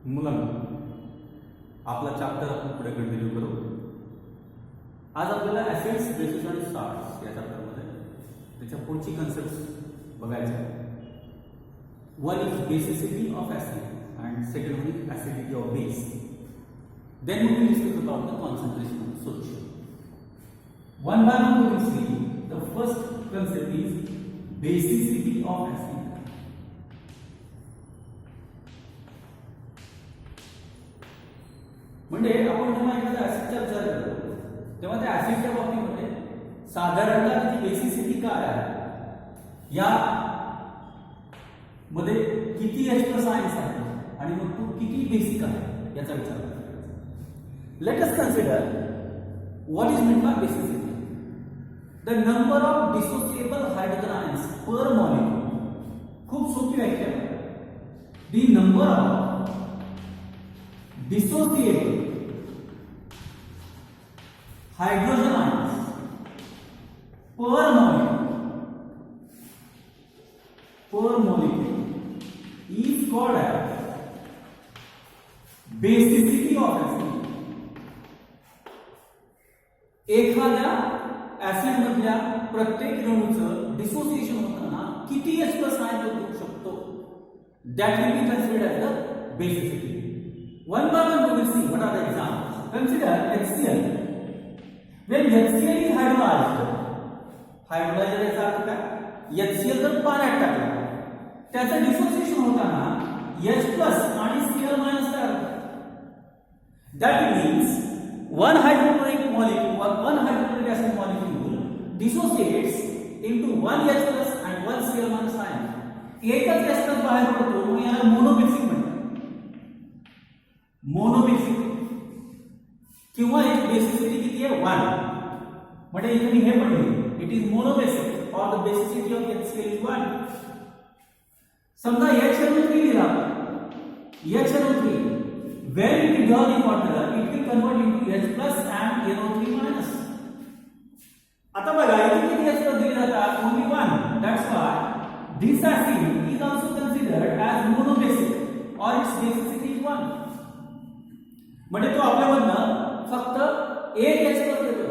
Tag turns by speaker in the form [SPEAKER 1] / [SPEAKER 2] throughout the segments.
[SPEAKER 1] मुलांना आपला चॅप्टर आपण पुढे कंटिन्यू करू. आज आपल्याला ऍसिड्स, बेसिस आणि स्टार्स या चॅप्टरमध्ये त्याच्या पुढची कन्सेप्ट बघायची आहे. One is basicity of acid and second one is acidity of base. Then we will discuss about the concentration of solution. One by one we will see the first concept is basicity of acid. म्हणजे आपण जेव्हा एखाद्या ऍसिडचा विचार करतो तेव्हा त्या ऍसिडच्या बाबतीमध्ये साधारणतः त्याची बेसिसिटी काय आहे, या मध्ये किती H+ आयन्स आहेत आणि मग तो किती बेसिक आहे याचा विचार करायचा. Let us consider what is meant by basicity. The number of dissociable hydrogen ions per molecule. खूप सोपी व्याख्या आहे. The number of dissociable hydrogen ions per molecule is called as basicity of acid. एखाद्या acid मधल्या प्रत्येक रेणूचं dissociation होताना किती H+ ion देऊ शकतो, that will be considered as the basicity. One by one we will see what are the examples. Consider HCl. When HCl is hydrolyzed, hydrolyzer याचा अर्थ काय, HCl जर पाण्यात टाकला त्याचं डिसोसिएशन होताना H+ आणि Cl- तयार होतात. That means one hydrochloric molecule or one hydrochloric acid molecule dissociates into one H+ and one Cl- ion. एकच H+ बाहेर पडतो म्हणून याला मोनोबेसिक म्हणतात. मोनोबेसिक किंवा एक बेसिसिटी किती आहे 1. म्हणजे इथे मी हे पण लिहिलं, इट इज मोनोबेसिक और the basicity of HCl is 1. समजा HNO3 लिहिला, HNO3 when it dissolves in water it will convert into H+ and NO3-. आता बघा इथे किती H+ दिले जातात, only 1. That's why this acid is also considered as monobasic or its basicity is 1. म्हणजे तो आपल्यामधनं फक्त एक H+ देतो.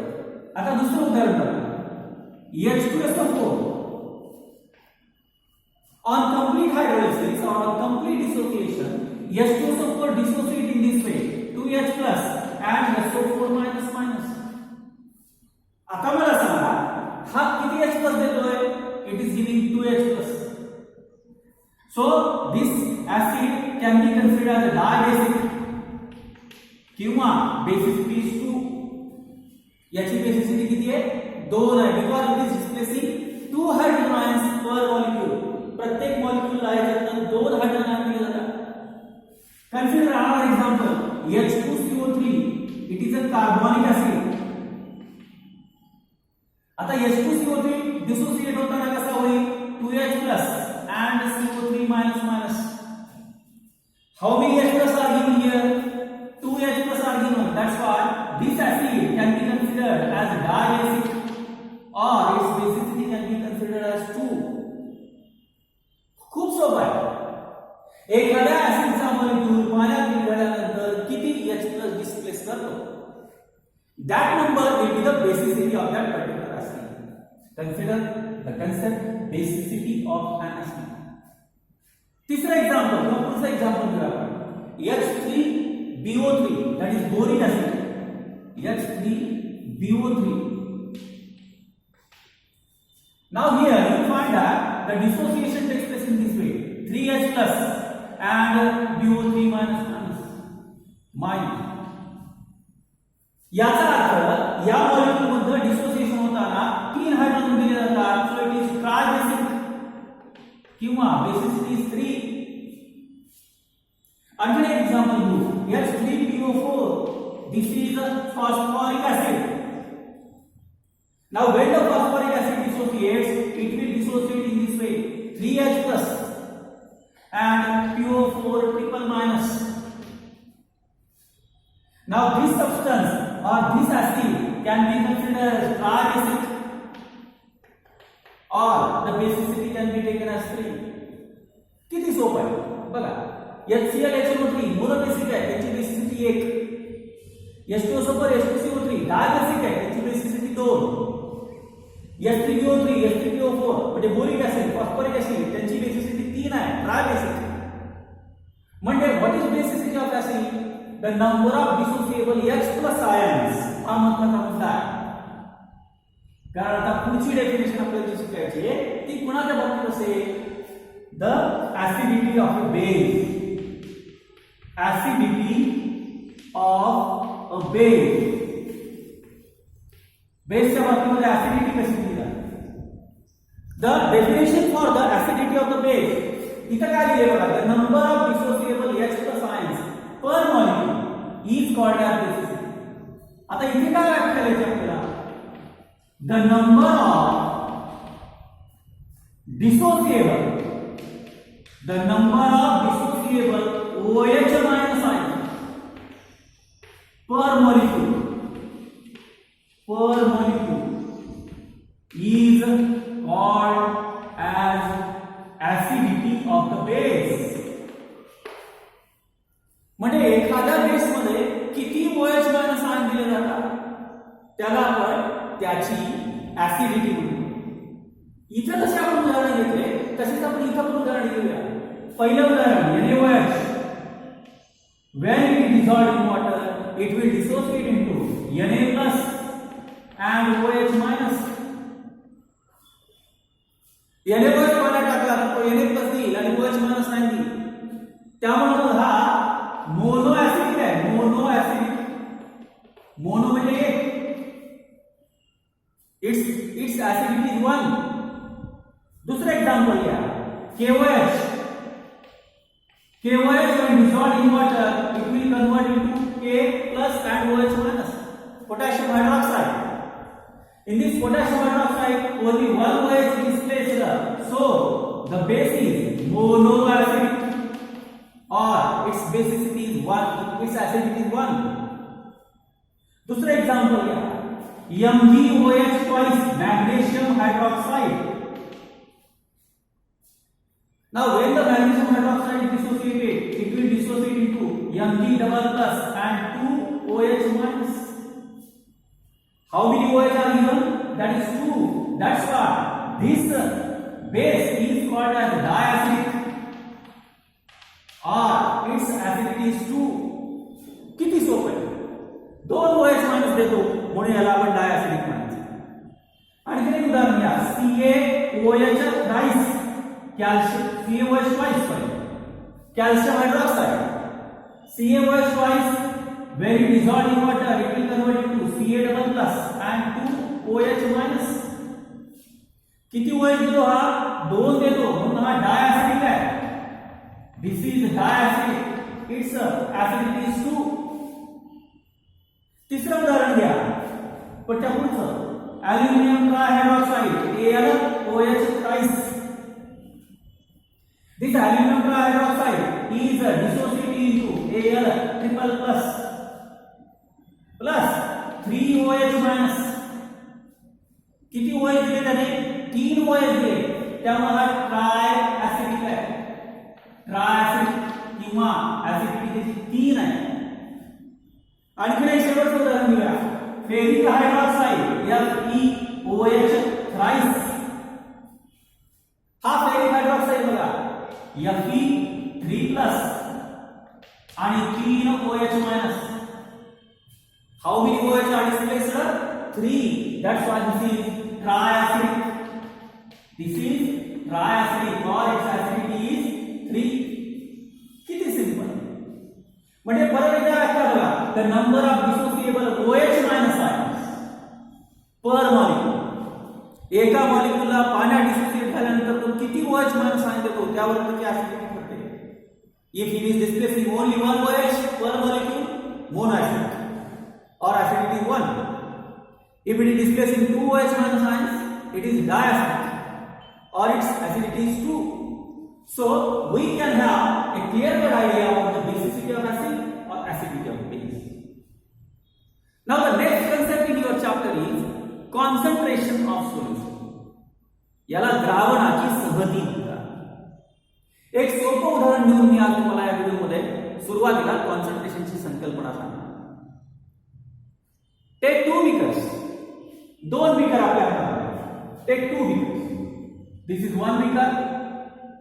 [SPEAKER 1] आता दुसरं उदाहरण बघा, H2SO4 on complete hydrolysis or on complete dissociation H2SO4 dissociate in this way 2H+ and SO4-. आता मला सांगा हा किती H+ देतोय, it is giving 2H+. So this acid can be considered as a dibasic किंवा basicity is 2. याची basicity किती आहे, 2 आहे, because it is displacing 2 hydrogen ions per molecule. प्रत्येक मॉलिक्यूलला याच्यातून 2 हायड्रोजन आयन दिले जातात. Consider another example, H2CO3. It is a carbonic acid. आता H2CO3 dissociate होताना कसा होईल, 2H+ and CO3-. How many H+ are given here, 2H+ are given. That's why this acid can be considered as dibasic or its basicity can be considered as 2. खूप सोपं आहे. एखाद्या ऍसिडचा molecule पाण्यात विरघळल्यानंतर किती H+ displace करतो, that number will be the basicity of that particular acid. Consider the concept basicity of an acid. तिसरा example किंवा पुढचा एग्जांपल घेऊया आपण, H3BO3 that is boric acid. H3BO3. Now here you find that the dissociation takes place in this way, 3H+ and BO3-. याचा अर्थ या molecule मध्ये dissociation होताना 3 hydrogen दिले जातात. सो इट इज ट्रायबेसिक किंवा बेसिसिटी इज 3. आणखी एक एक्झाम्पल घेऊ, H3PO4. This is a phosphoric acid. Now when the phosphoric acid dissociates, it will dissociate in this way, 3H+ and PO4-. Now this substance or this acid can be considered as tribasic or the basicity can be taken as 3. किती सोपं आहे बघा. HCl HNO3 monobasic आहे, त्याची basicity 1. H2SO4 H2CO3 dibasic आहे, त्याची basicity 2. H3PO3 H3PO4 म्हणजे boric acid phosphoric acid त्यांची बेसिसिटी 3 आहे, ट्रायबेसिक. म्हणजे what is basicity of acid? The number of dissociable H+ ions. हा महत्त्वाचा मुद्दा आहे, कारण आता पुढची डेफिनेशन आपल्याला जी शिकायची आहे ती कुणाच्या बाबतीत असेल? The acidity of a base. Acidity of a base. बेसच्या बाबतीमध्ये ऍसिडिटी कशी दिली जाते? The definition for the acidity of the base इथं काय लिहिलं बघा, the number of dissociable H+ ions per molecule is called as basicity. आता इथे काय व्याख्या करायची आपल्याला? The number of dissociable OH- ion per molecule is called as acidity of the base. म्हणजे एखाद्या बेस मध्ये किती OH- आयन दिले जातात त्याला आपण त्याची ऍसिडिटी म्हणतो. इथे जसे आपण उदाहरण घेतले तसेच आपण इथं पण उदाहरण घेऊया. पहिलं उदाहरण NaOH. When it is dissolved in water, it will dissociate into Na+ and OH-. NaOH पाण्यात टाकला तर तो Na+ देईल आणि OH- नाही देईल. त्यामुळे हा मोनो ऍसिडिक आहे. मोनो म्हणजे its acidity is 1. दूसरा एग्जांपल घ्या, KOH. when dissolved in water, it will convert into K+ and OH-. Potassium hydroxide. In this potassium hydroxide, only one OH is placed. So the base is monoacidic, or its basicity is 1. Its acidity is 1. दूसरा example घ्या, MgOH twice, magnesium hydroxide. Now when the magnesium hydroxide is dissociated, it will dissociate into Mg++ and 2 OH-. How many OH are given? That is 2. That's why this base is called as diacidic, or its acidity is 2. किती सोपं आहे? 2 OH- देतो म्हणून याला आपण डायऍसिडिक म्हणायचं. आणखी एक उदाहरण घ्या, CaOH thrice, CaOH twice, calcium hydroxide. CaOH twice, when it dissolved in water, it will convert into Ca++ and 2 OH-. किती OH देतो? हा 2 देतो म्हणून हा डायऍसिडिक आहे. This is diacidic. Its acidity is 2. तिसरं उदाहरण घ्या, पट्ट्या पुढचं, aluminium trihydroxide AlOH thrice. This aluminum trihydroxide is dissociated into Al++ plus 3 OH-. किती OH दिले त्याने? 3 OH दिले, त्यामुळे हा ट्रायऍसिडिक आहे. ट्रायऍसिडिक किंवा ऍसिडिटी त्याची 3 आहे. आणखी एक शेवटचं उदाहरण घेऊया, फेरिक हायड्रॉक्साइड FeOH थ्राइस. हा फेरिक हायड्रॉक्साइड बघा, Fe3+ आणि 3 OH-. How many OH are displaced? 3. That's why this is triacidic. This is triacidic, or its acidity is 3. किती सिंपल. म्हणजे परत एकदा व्याख्या बघा, the number of dissociable OH- ions per molecule. एका मॉलिक्यूलला पाण्यात डिसोसिएट झाल्यानंतर तो किती OH- आयन देतो त्यावर त्याची ऍसिडिटी ठरते. If it is displacing only 1 OH per molecule, monoacidic, or acidity is 1. If it is displacing 2 OH- ions, it is diacidic, or its acidity is 2. So we can have a clear-cut idea of the basicity of acid or acidity of base. Now the next concept in your chapter is concentration of solution. याला द्रावणाची सहती म्हणतात. एक सोपं उदाहरण देऊन मी आज तुम्हाला या व्हिडिओ सुरुवातीला कॉन्सन्ट्रेशनची संकल्पना सांगा. Take 2 beakers. 2 बीकर आपल्या हातात. Take 2 beakers. This is 1 beaker.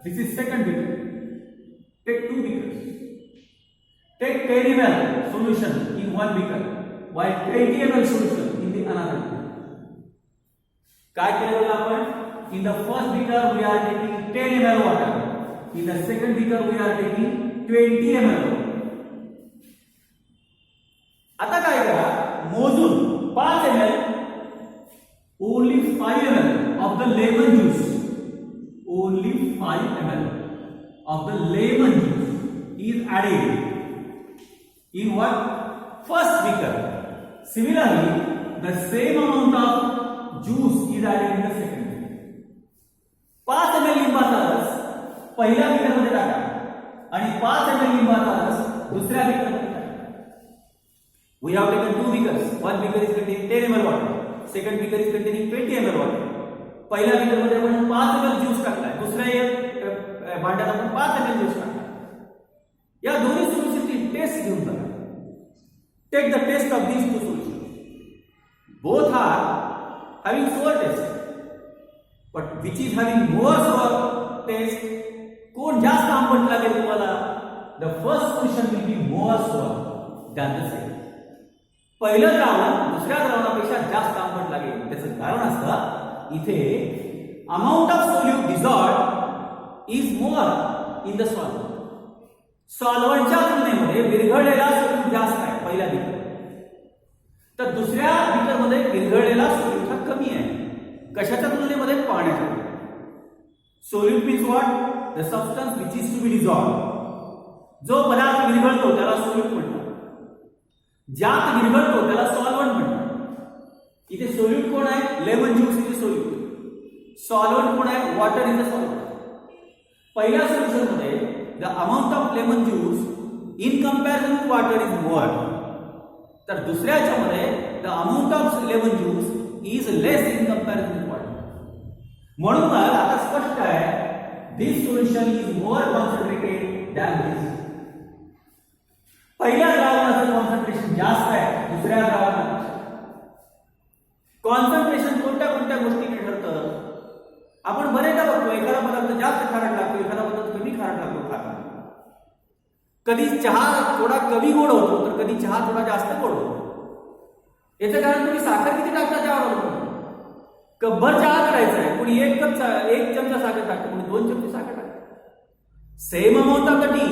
[SPEAKER 1] This is second beaker. Take 2 beakers. Take 10 ml solution in 1 beaker while 20 ml solution in the another beaker. काय केलेलं आपण? In the first beaker we are taking 10 ml water. In the second beaker we are taking 20 ml water. आता काय करा? मोजून 5 ml only 5 ml of the lemon juice. Only 5 ml of the lemon juice is added in what? First beaker. Similarly, the same amount of juice is added in the second beaker. 5 ml लिंबाचा रस पहिल्या beaker मध्ये टाका आणि 5 ml लिंबाचा रस दुसऱ्या beaker मध्ये टाका. We have taken 2 beakers. One beaker is containing 10 ml water. Second beaker is containing 20 ml water. पहिल्या बीकर मध्ये आपण 5 ml ज्यूस टाकलाय. दुसऱ्या भांड्यात आपण 5 ml ज्यूस टाकलाय. या दोन्ही सोल्युशनची टेस्ट घेऊन बघा. Take the taste of these two solutions. Both are having sour taste, but which is having more sour taste? कोण जास्त आंबट लागेल तुम्हाला? The first solution will be more sour than the second. पहिलं द्रावण दुसऱ्या द्रावणापेक्षा जास्त आंबट लागेल. त्याचं कारण असतं इथे amount of solute dissolved is more in the solvent. सॉल्व्हंटच्या तुलनेमध्ये विरघळलेला सोल्यूट जास्त आहे पहिल्या बीकर. तर दुसऱ्या बीकर मध्ये विरघळलेला सोल्यूट हा कमी आहे. कशाच्या तुलनेमध्ये? पाण्याच्या. Solute means what? The substance which is to be dissolved. जो पदार्थ विरघळतो त्याला सोल्यूट म्हणतात. ज्यात विरघळतो त्याला सॉल्व्हंट म्हणतात. इथे सोल्यूट कोण आहे? Lemon juice is solute. Solvent कोण आहे? Water is a solvent. पहिल्या सोल्युशन मध्ये the amount of lemon juice in comparison to water is more. तर दुसऱ्याच्या मध्ये the amount of lemon juice is less in comparison to water. म्हणून आता स्पष्ट आहे this solution is more concentrated than this. पहिल्या द्रावणाचं कॉन्सन्ट्रेशन जास्त आहे दुसऱ्या द्रावणापेक्षा. कॉन्सन्ट्रेशन कोणत्या कोणत्या गोष्टीने ठरतं? आपण बरेचदा बघतो एखादा पदार्थ जास्त खारट लागतो, एखादा पदार्थ कमी खारट लागतो खाताना. कधी चहा थोडा कमी गोड होतो तर कधी चहा थोडा जास्त गोड होतो. याचं कारण तुम्ही साखर किती टाकता त्यावर अवलंबून. कपभर चहा करायचा आहे, कोणी 1 चमचा साखर टाकतो, कोणी 2 चमचे साखर टाकतो. Same amount of the tea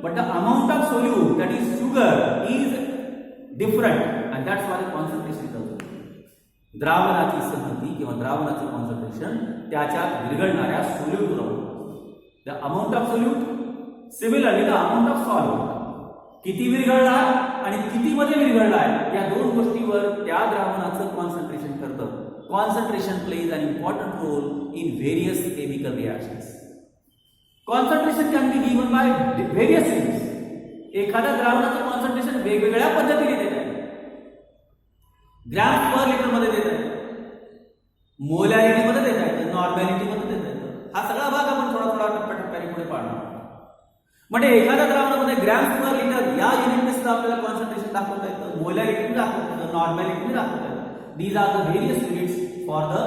[SPEAKER 1] but the amount of solute that is sugar is different and that's why the concentration is also. द्रावणाची संहती किंवा द्रावणाचं कॉन्सन्ट्रेशन त्याच्यात विरघळणाऱ्या सोल्यूटवर अवलंबून. The amount of solute similarly the amount of solvent. किती विरघळला आणि किती मध्ये विरघळला आहे या दोन गोष्टीवर त्या द्रावणाचं कॉन्सन्ट्रेशन ठरतं. Concentration plays an important role in various chemical reactions. Concentration can be given by various things. एखाद्या द्रावणाचं कॉन्सन्ट्रेशन वेगवेगळ्या पद्धतीने देत आहे. ग्रॅम पर लिटर मध्ये देत आहे, मोलॅरिटी मध्ये देत आहे, नॉर्मॅलिटी मध्ये देत आहे. हा सगळा भाग आपण थोडा थोडा टप्प्याटप्प्याने पुढे पाहणार. म्हणजे एखाद्या द्रावणामध्ये ग्रॅम पर लिटर या युनिटने सुद्धा आपल्याला कॉन्सन्ट्रेशन दाखवता येतं, मोलॅरिटी दाखवता येतं, नॉर्मॅलिटी दाखवता येतं. These are the various units for the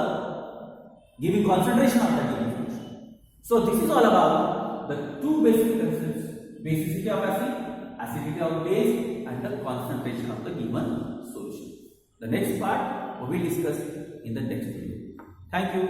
[SPEAKER 1] giving concentration of the given solution. So this is all about the two basic concepts: basicity of acid, acidity of base, and the concentration of the given solution. The next part we will discuss in the next video. Thank you.